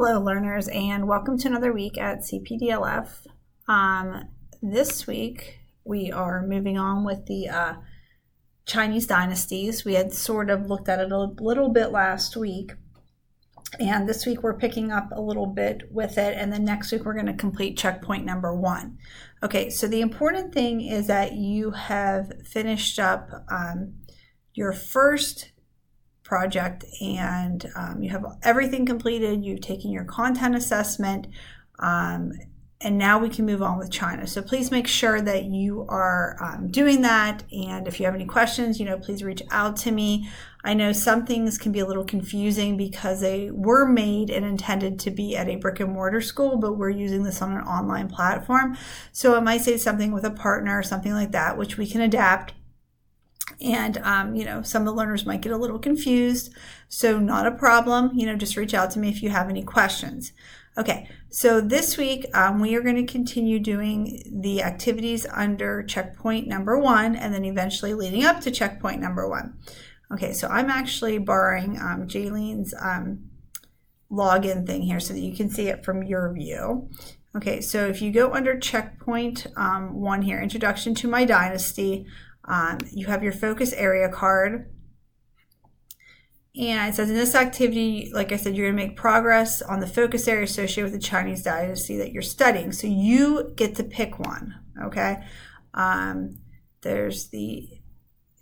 Hello learners, and welcome to another week at CPDLF. This week we are moving on with the Chinese dynasties. We had sort of looked at it a little bit last week, and this week we're picking up a little bit with it, and then next week we're going to complete checkpoint number 1. Okay, so the important thing is that you have finished up your first project, and you have everything completed. You've taken your content assessment, and now we can move on with China. So please make sure that you are doing that, and if you have any questions, please reach out to me. I know some things can be a little confusing because they were made and intended to be at a brick and mortar school, but we're using this on an online platform. So it might say something with a partner or something like that, which we can adapt. And, some of the learners might get a little confused, so not a problem. Just reach out to me if you have any questions. Okay, so this week we are going to continue doing the activities under checkpoint number 1 and then eventually leading up to checkpoint number 1. Okay, so I'm actually borrowing Jaylene's login thing here so that you can see it from your view. Okay, so if you go under checkpoint 1 here, Introduction to My Dynasty, you have your focus area card, and it says in this activity, like I said, you're going to make progress on the focus area associated with the Chinese dynasty that you're studying. So you get to pick one, okay? There's the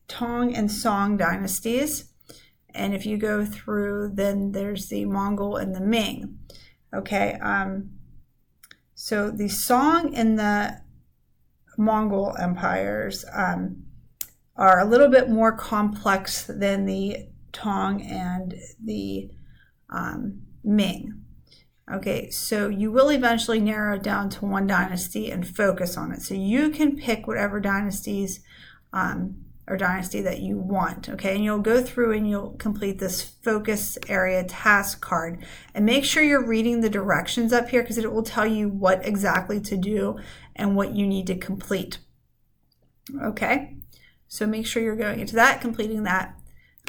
Tang and Song dynasties, and if you go through, then there's the Mongol and the Ming, okay? So the Song and the Mongol empires are a little bit more complex than the Tang and the Ming. Okay, so you will eventually narrow it down to one dynasty and focus on it. So you can pick whatever dynasties or dynasty that you want, okay? And you'll go through and you'll complete this focus area task card. And make sure you're reading the directions up here because it will tell you what exactly to do and what you need to complete. Okay? So make sure you're going into that, completing that.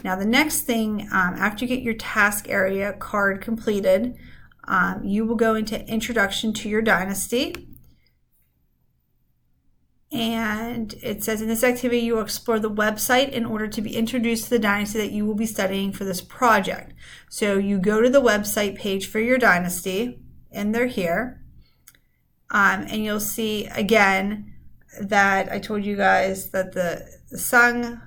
Now the next thing, after you get your task area card completed, you will go into Introduction to Your Dynasty. And it says in this activity, you will explore the website in order to be introduced to the dynasty that you will be studying for this project. So you go to the website page for your dynasty, and they're here. And you'll see again that I told you guys that the Sung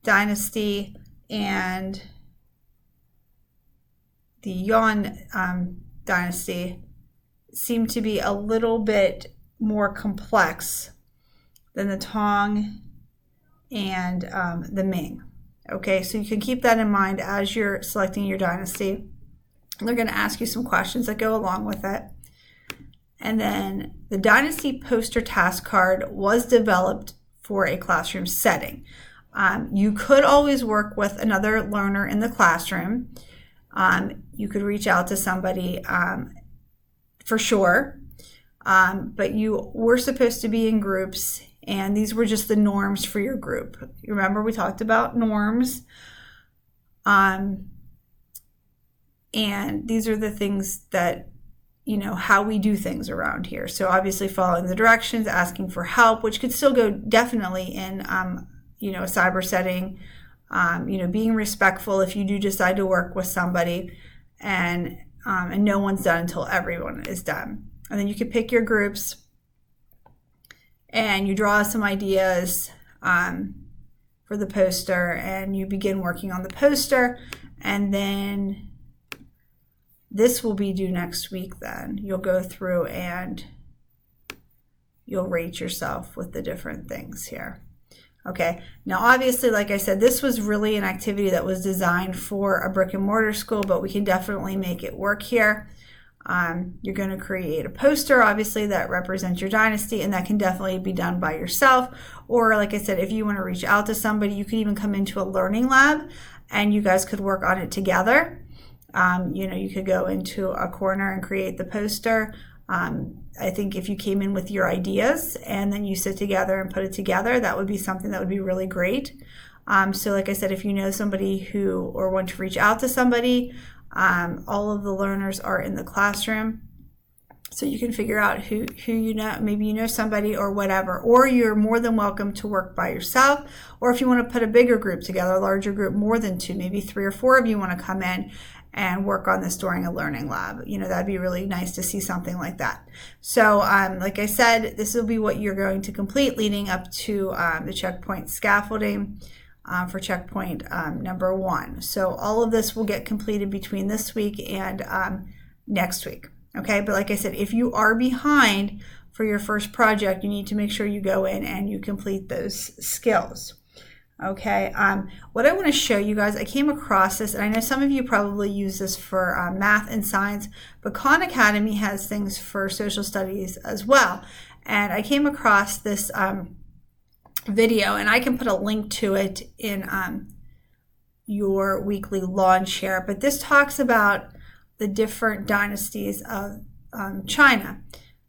dynasty and the Yuan dynasty seem to be a little bit more complex than the Tang and the Ming. Okay, so you can keep that in mind as you're selecting your dynasty. They're going to ask you some questions that go along with it. And then the dynasty poster task card was developed for a classroom setting. You could always work with another learner in the classroom. You could reach out to somebody for sure, but you were supposed to be in groups, and these were just the norms for your group. You remember we talked about norms, and these are the things that how we do things around here. So obviously following the directions, asking for help, which could still go definitely in, a cyber setting, being respectful if you do decide to work with somebody, and no one's done until everyone is done. And then you can pick your groups and you draw some ideas for the poster, and you begin working on the poster, and then this will be due next week. Then you'll go through and you'll rate yourself with the different things here. Okay, now obviously, like I said, this was really an activity that was designed for a brick and mortar school, but we can definitely make it work here. You're going to create a poster, obviously, that represents your dynasty, and that can definitely be done by yourself. Or like I said, if you want to reach out to somebody, you could even come into a learning lab and you guys could work on it together. You could go into a corner and create the poster. I think if you came in with your ideas and then you sit together and put it together, that would be something that would be really great. So like I said, if you know somebody who, or want to reach out to somebody, All of the learners are in the classroom. So you can figure out who you know, maybe you know somebody or whatever, or you're more than welcome to work by yourself, or if you want to put a bigger group together, a larger group, more than 2, maybe 3 or 4 of you want to come in and work on this during a learning lab. You know, that'd be really nice to see something like that. So like I said, this will be what you're going to complete leading up to the checkpoint scaffolding for checkpoint number 1. So all of this will get completed between this week and next week. Okay, but like I said, if you are behind for your first project, you need to make sure you go in and you complete those skills. Okay, what I want to show you guys, I came across this, and I know some of you probably use this for math and science, but Khan Academy has things for social studies as well. And I came across this video, and I can put a link to it in your weekly launch here, but this talks about the different dynasties of China,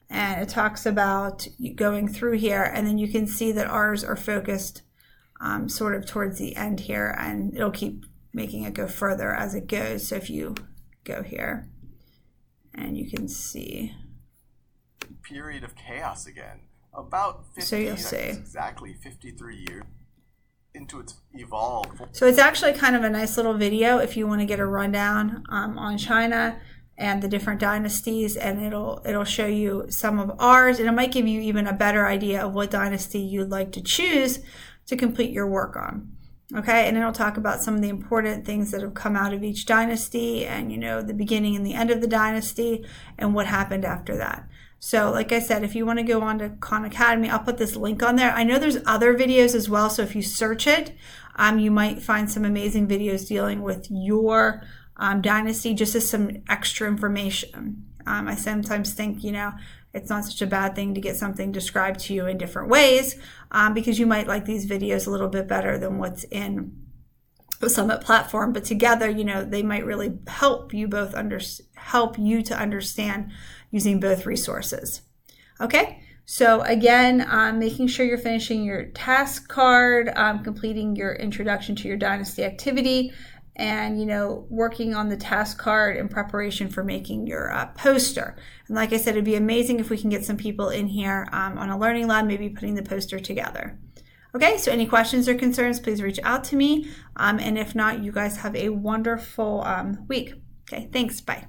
and it talks about going through here, and then you can see that ours are focused sort of towards the end here, and it'll keep making it go further as it goes. So if you go here, and you can see period of chaos again, about 50, so you'll see exactly 53 years into its evolve. So it's actually kind of a nice little video if you want to get a rundown on China and the different dynasties, and it'll show you some of ours, and it might give you even a better idea of what dynasty you'd like to choose to complete your work on. Okay, and it'll talk about some of the important things that have come out of each dynasty, and you know, the beginning and the end of the dynasty and what happened after that. So like I said, if you want to go on to Khan Academy, I'll put this link on there. I know there's other videos as well, so if you search it, you might find some amazing videos dealing with your dynasty, just as some extra information. I sometimes think, you know, it's not such a bad thing to get something described to you in different ways, because you might like these videos a little bit better than what's in the Summit platform, but together, you know, they might really help you both help you to understand using both resources. Okay, so again, making sure you're finishing your task card, completing your introduction to your dynasty activity, and you know, working on the task card in preparation for making your poster. And like I said, it'd be amazing if we can get some people in here on a learning lab, maybe putting the poster together. Okay, so any questions or concerns, please reach out to me. And if not, you guys have a wonderful week. Okay, thanks. Bye.